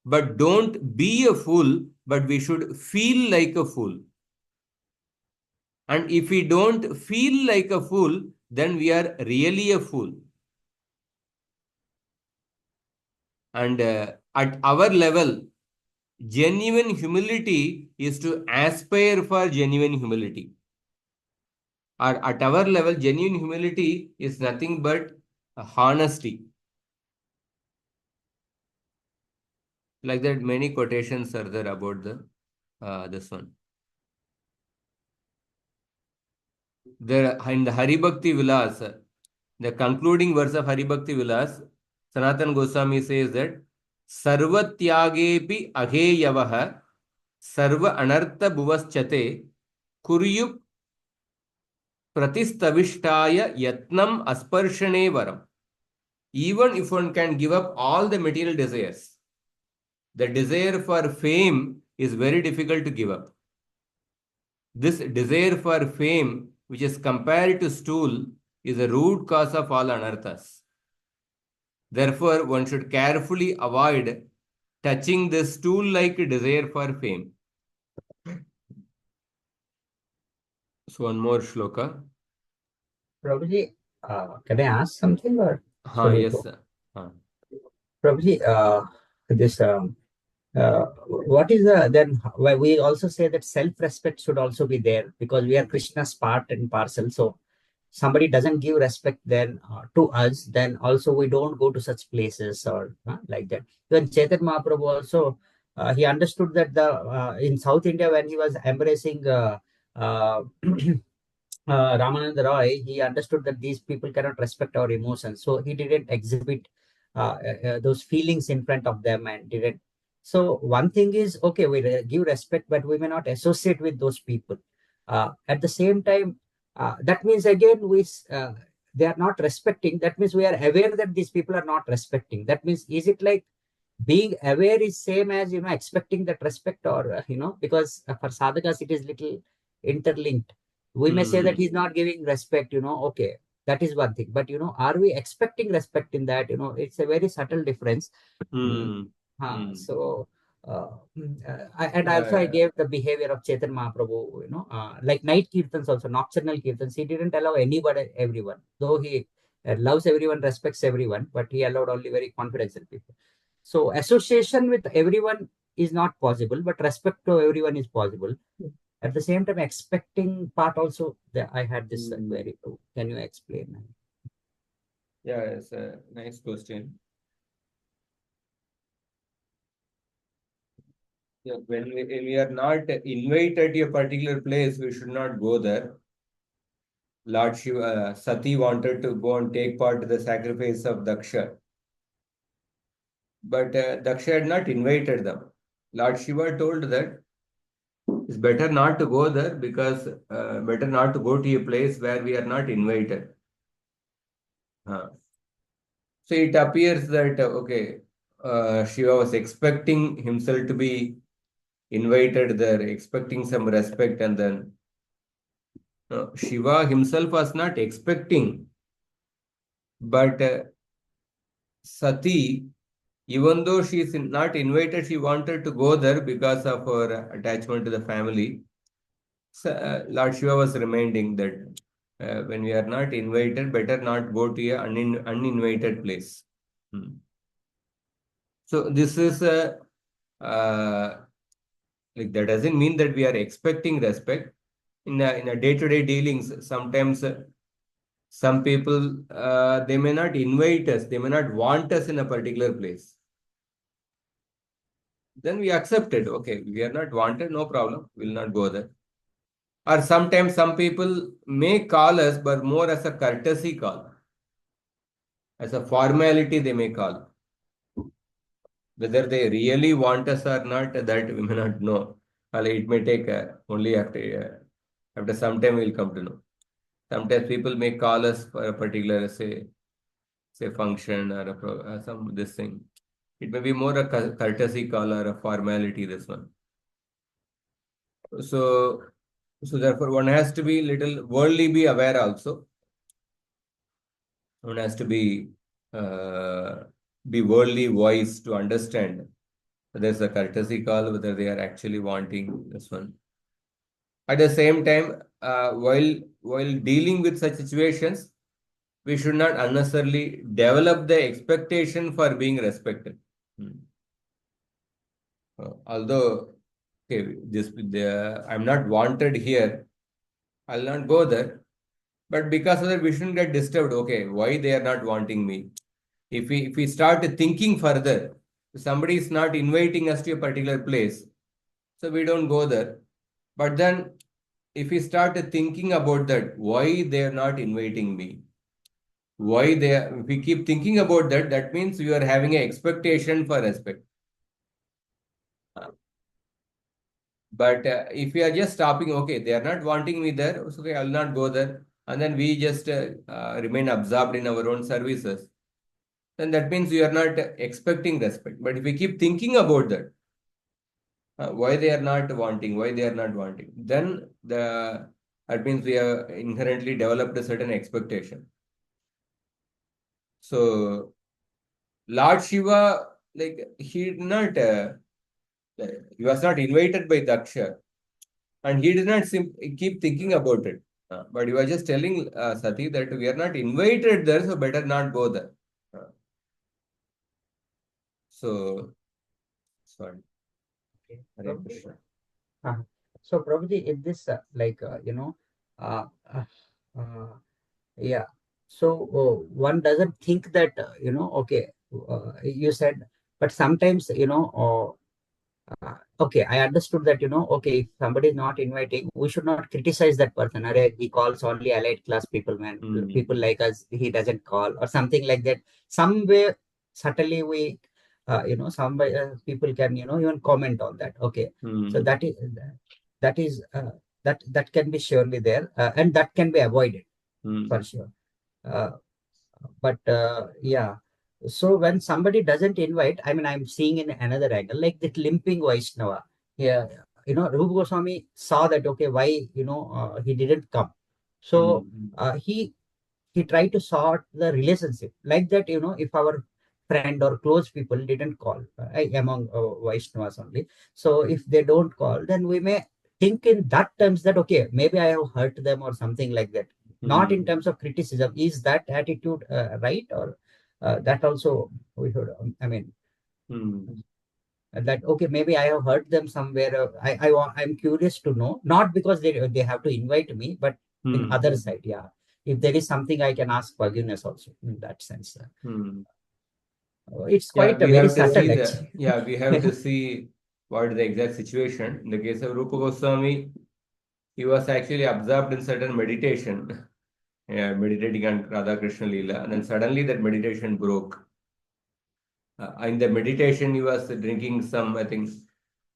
But don't be a fool, but we should feel like a fool. And if we don't feel like a fool, then we are really a fool. And at our level, genuine humility is to aspire for genuine humility. Or at our level, genuine humility is nothing but honesty. Like that, many quotations are there about this one. There in the Haribhakti Vilas, the concluding verse of Haribhakti Vilas, Sanatan Goswami says that Sarvatyagepi aheyavaha sarva anartha bhuvaschate kuryup pratistavishtaya yatnam asparshane varam. Even if one can give up all the material desires, the desire for fame is very difficult to give up. This desire for fame, which is compared to stool, is a root cause of all anarthas. Therefore, one should carefully avoid touching this stool-like desire for fame. So one more shloka. Prabhuji, can I ask something or? Yes, sir. Prabhuji, this what is then we also say that self-respect should also be there because we are Krishna's part and parcel. somebody doesn't give respect then to us, then also we don't go to such places or like that. Even Chaitanya Mahaprabhu also, he understood that the in South India when he was embracing uh, Ramananda Roy, he understood that these people cannot respect our emotions, so he didn't exhibit those feelings in front of them and didn't. So one thing is okay, we give respect, but we may not associate with those people. At the same time, that means again they are not respecting. That means we are aware that these people are not respecting. That means is it like being aware is same as expecting that respect, or because for sadhakas it is little interlinked. We may say that he's not giving respect, okay, that is one thing, but are we expecting respect in that? It's a very subtle difference. So and also I gave the behavior of Chaitanya Mahaprabhu, like night kirtans also, nocturnal kirtans, he didn't allow anybody, everyone, though he loves everyone, respects everyone, but he allowed only very confidential people. So association with everyone is not possible, but respect to everyone is possible. At the same time, expecting part also, I had this query. Can you explain? Yeah, it's a nice question. Yeah, when we are not invited to a particular place, we should not go there. Lord Shiva, Sati wanted to go and take part in the sacrifice of Daksha. But Daksha had not invited them. Lord Shiva told that it's better not to go there because better not to go to a place where we are not invited. So it appears that, okay, Shiva was expecting himself to be invited there, expecting some respect, and then Shiva himself was not expecting, but Sati, even though she is not invited, she wanted to go there because of her attachment to the family. So, Lord Shiva was reminding that when we are not invited, better not go to an uninvited place. So this is like that doesn't mean that we are expecting respect. In a day-to-day dealings, sometimes some people they may not invite us, they may not want us in a particular place. Then we accept it. Okay, we are not wanted, no problem. We'll not go there. Or sometimes some people may call us, but more as a courtesy call. As a formality, they may call. Whether they really want us or not, that we may not know. It may take only after some time we'll come to know. Sometimes people may call us for a particular, say function or some this thing. It may be more a courtesy call or a formality, this one. So therefore one has to be little worldly be aware also. One has to be worldly wise to understand whether it's a courtesy call, whether they are actually wanting this one. At the same time, while dealing with such situations, we should not unnecessarily develop the expectation for being respected. Although, okay, I'm not wanted here, I'll not go there. But because of that, we shouldn't get disturbed. Okay, why they are not wanting me? If we start thinking further, somebody is not inviting us to a particular place, so we don't go there. But then, if we start thinking about that, why they are not inviting me? If we keep thinking about that, that means we are having an expectation for respect. But if we are just stopping, okay, they are not wanting me there, so okay, I will not go there. And then we just remain absorbed in our own services. Then that means we are not expecting respect. But if we keep thinking about that, why they are not wanting, then that means we have inherently developed a certain expectation. So Lord Shiva, like he did not, he was not invited by Daksha, and he did not keep thinking about it. But he was just telling Sati that we are not invited there, so better not go there. So, sorry. Okay. Hare Krishna. So Prabhuji, if this uh, uh, Yeah. So one doesn't think that, okay, you said, but sometimes, okay, I understood that, okay, if somebody is not inviting, we should not criticize that person. Arey, he calls only elite class people, man. Hmm. People like us, he doesn't call, or something like that. Somewhere, subtly, we, some people can, even comment on that. Okay. So Hmm. that is, that can be surely there, and that can be avoided Hmm. for sure. Uh, but yeah, so when somebody doesn't invite, I mean, I'm seeing in another angle, like that limping Vaishnava. Yeah, Rupa Goswami saw that, okay, why, he didn't come. So Hmm. he tried to sort the relationship like that. If our friend or close people didn't call, among Vaishnavas only, so if they don't call, then we may think in that terms that, okay, maybe I have hurt them or something like that, not in Hmm. terms of criticism. Is that attitude right? Or that also we should, I mean, Hmm. that, okay, maybe I have hurt them somewhere. I'm curious to know, not because they have to invite me, but in Hmm. other side, yeah, if there is something I can ask forgiveness also in that sense. Hmm. It's Yeah, quite a we very have to subtle see the actually. yeah, we have to see what is the exact situation. In the case of Rupa Goswami, he was actually absorbed in certain meditation, yeah, meditating on Radha Krishna Leela, and then suddenly that meditation broke. In the meditation, he was drinking some, I think,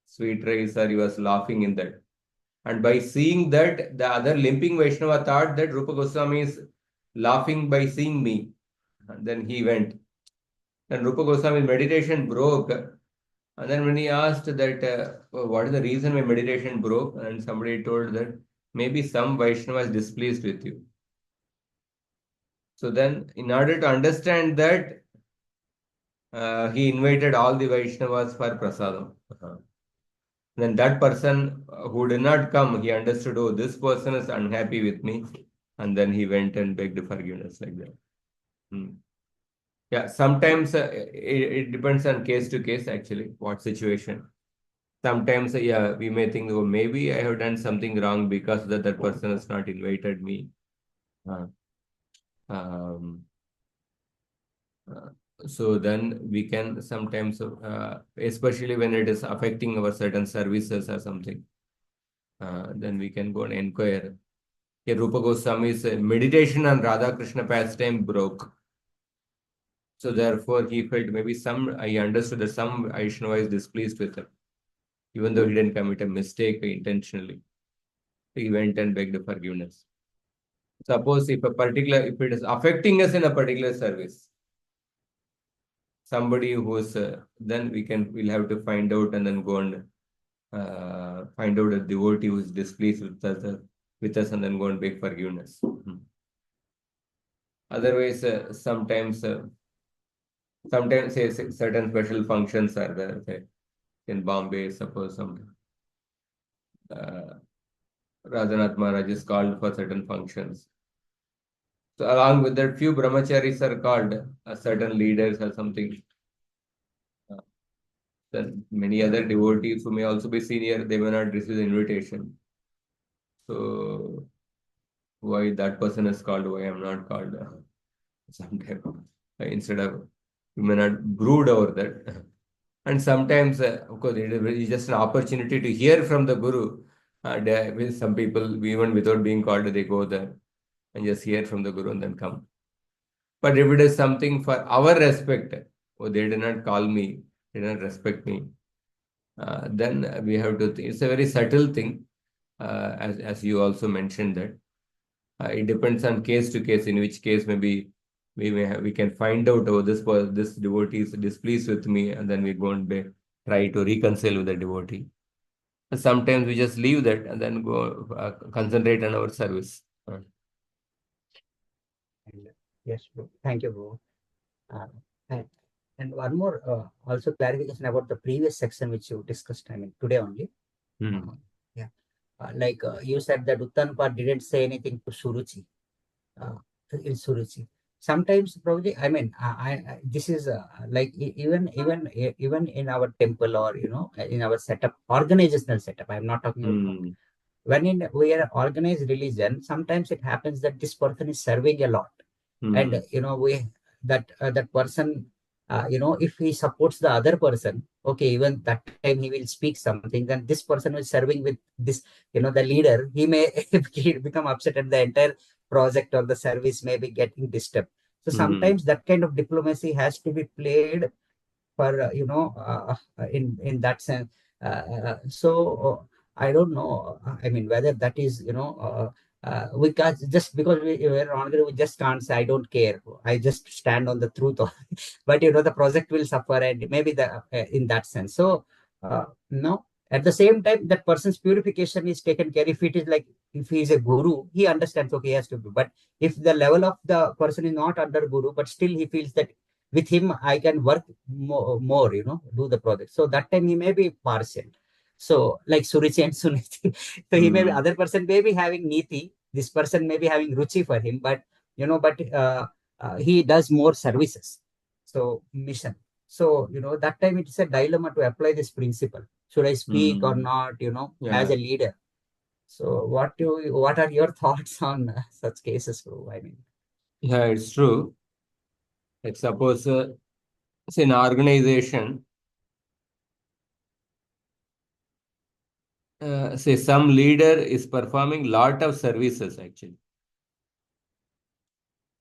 sweet rice, or he was laughing in that. And by seeing that, the other limping Vaishnava thought that Rupa Goswami is laughing by seeing me. And then he went. And Rupa Goswami's meditation broke. And then when he asked that, what is the reason my meditation broke? And somebody told that maybe some Vaishnava is displeased with you. So then, in order to understand that, he invited all the Vaishnavas for prasadam. Then that person who did not come, he understood, oh, this person is unhappy with me. And then he went and begged forgiveness like that. Hmm. Yeah, sometimes it depends on case to case, actually, what situation. Sometimes, yeah, we may think, oh, maybe I have done something wrong because that person has not invited me. Uh, um, uh, so then we can sometimes, especially when it is affecting our certain services or something, then we can go and inquire. Okay, Rupa Goswami's meditation on Radha Krishna pastime broke. So therefore, he felt maybe he understood that some Vaishnava is displeased with him, even though he didn't commit a mistake intentionally. He went and begged forgiveness. Suppose if it is affecting us in a particular service, somebody who's, then we'll have to find out and then go and find out a devotee who is displeased with us and then go and beg forgiveness. Otherwise, sometimes say certain special functions are there. Say, in Bombay, suppose some Radhanath Maharaj is called for certain functions. So along with that, few brahmacharis are called, certain leaders or something. Then many other devotees who may also be senior, they may not receive the invitation. So why that person is called, why I'm not called? Sometimes instead of, you may not brood over that. And sometimes, of course, it is just an opportunity to hear from the Guru. Some people, even without being called, they go there and just hear from the Guru and then come. But if it is something for our respect, oh, they did not call me, they did not respect me, then we have to think. It's a very subtle thing, as you also mentioned that. It depends on case to case, in which case maybe we can find out, oh, this devotee is displeased with me, and then we go and try to reconcile with the devotee. Sometimes we just leave that and then go concentrate on our service. Yes, bro. Thank you, bro. Uh, and, and one more also clarification about the previous section which you discussed, I mean, today only. Hmm. Yeah. Like you said that Uttanapad didn't say anything to Suruchi. In Suruchi. Sometimes, probably, I mean, this is like even in our temple, or in our setup, organizational setup. I'm not talking about Hmm. when we are organized religion, sometimes it happens that this person is serving a lot, and that person, if he supports the other person, okay, even that time he will speak something, then this person is serving with this, the leader, he may become upset, and the entire project or the service may be getting disturbed. So sometimes that kind of diplomacy has to be played for in that sense. I don't know. I mean, whether that is we can't, just because we're angry, we just can't say I don't care. I just stand on the truth. But the project will suffer, and maybe the in that sense. So no. At the same time, that person's purification is taken care. If it is like, if he is a guru, he understands, okay, he has to do. But if the level of the person is not under guru, but still he feels that with him I can work more, do the project. So that time he may be partial. So like Suruchi and Suniti. So he may be, other person may be having Niti, this person may be having Ruchi for him, but he does more services. So mission. So that time it is a dilemma to apply this principle. Should I speak or not? As a leader. So what are your thoughts on such cases, bro? I mean, Yeah, it's true. Like suppose it's an organization, say some leader is performing lot of services actually.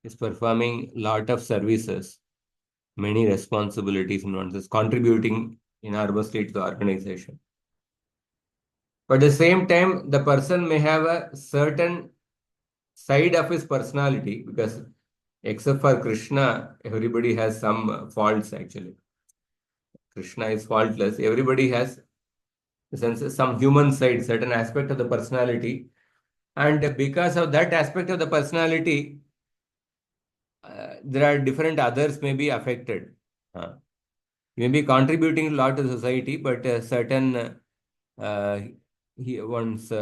Is performing lot of services, many responsibilities in one, is contributing enormously to the organization. But at the same time, the person may have a certain side of his personality, because except for Krishna, everybody has some faults actually. Krishna is faultless. Everybody has some human side, certain aspect of the personality. And because of that aspect of the personality, there are different others may be affected. You may be contributing a lot to the society, but certain one's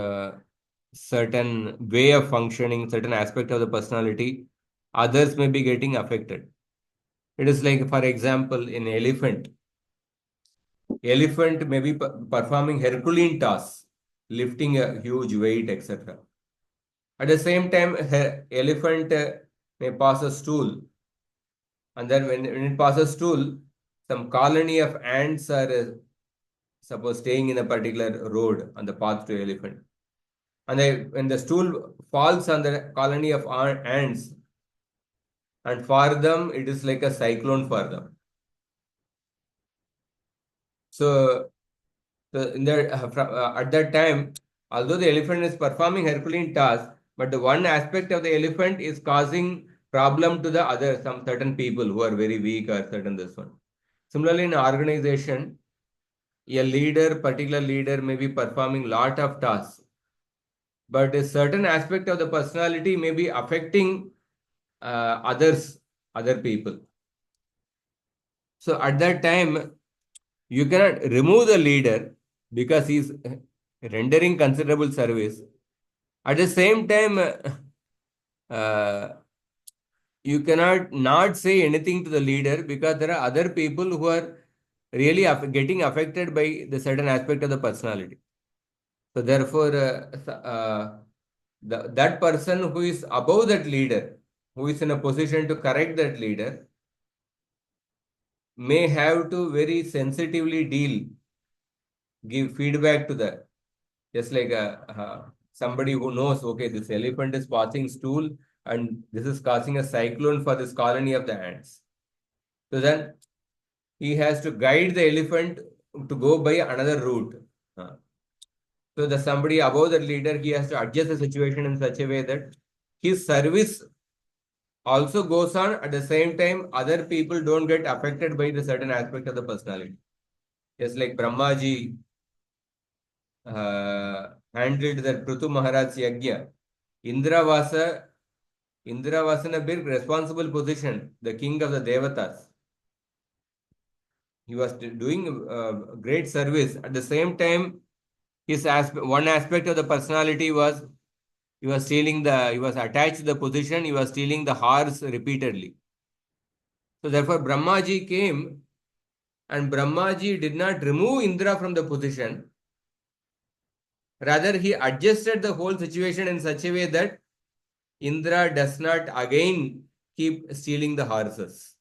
certain way of functioning, certain aspect of the personality, others may be getting affected. It is like, for example, in elephant may be performing Herculean tasks, lifting a huge weight, etc. At the same time, elephant may pass a stool, and then when it passes stool, some colony of ants are suppose staying in a particular road on the path to elephant. And when the stool falls on the colony of ants, and for them, it is like a cyclone for them. So at that time, although the elephant is performing Herculean task, but the one aspect of the elephant is causing problem to the other, some certain people who are very weak or certain this one. Similarly, in an organization, a particular leader may be performing lot of tasks, but a certain aspect of the personality may be affecting other people. So at that time, you cannot remove the leader because he is rendering considerable service. At the same time, you cannot not say anything to the leader, because there are other people who are really getting affected by the certain aspect of the personality. So therefore, that person who is above that leader, who is in a position to correct that leader, may have to very sensitively give feedback to that. Just like somebody who knows, okay, this elephant is passing stool and this is causing a cyclone for this colony of the ants. So then he has to guide the elephant to go by another route. So the somebody above the leader, he has to adjust the situation in such a way that his service also goes on. At the same time, other people don't get affected by the certain aspect of the personality. Just like Brahmaji handled the Prithu Maharaj Yagya. Indra was in a big responsible position, the king of the Devatas. He was doing great service. At the same time, one aspect of the personality was he was attached to the position, he was stealing the horse repeatedly. So therefore, Brahmaji came, and Brahmaji did not remove Indra from the position. Rather, he adjusted the whole situation in such a way that Indra does not again keep stealing the horses.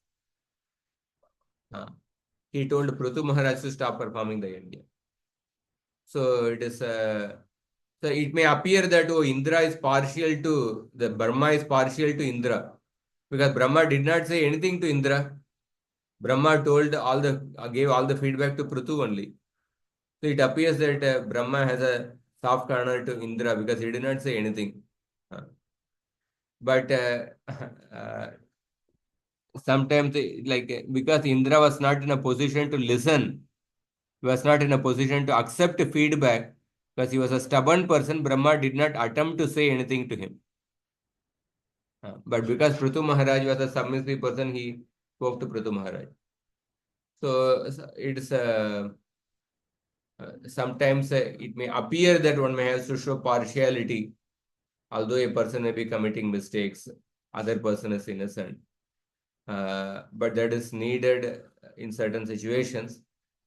He told Prithu Maharaj to stop performing the yajna. So it is so it may appear that Indra is partial to the Brahma is partial to Indra, because Brahma did not say anything to Indra. Brahma told all the gave all the feedback to Prithu only. So it appears that Brahma has a soft corner to Indra because he did not say anything. But sometimes, because Indra was not in a position to listen, he was not in a position to accept feedback, because he was a stubborn person, Brahma did not attempt to say anything to him. But because Prithu Maharaj was a submissive person, he spoke to Prithu Maharaj. So it's sometimes it may appear that one may have to show partiality, although a person may be committing mistakes, other person is innocent. But that is needed in certain situations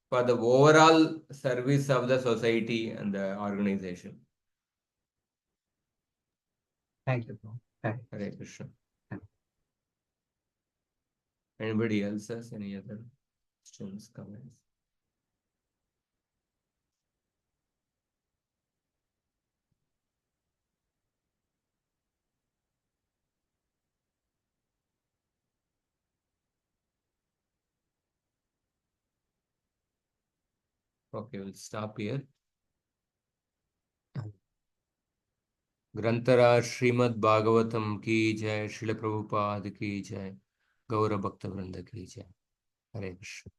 for the overall service of the society and the organization. Thank you, bro. Thank you. Hare Krishna. Anybody else has any other questions, comments? Okay, we'll stop here. ग्रंथराज Shrimad Bhagavatam की जय, श्रील प्रभुपाद की जय, गौर भक्त वृंद की जय। हरे कृष्ण।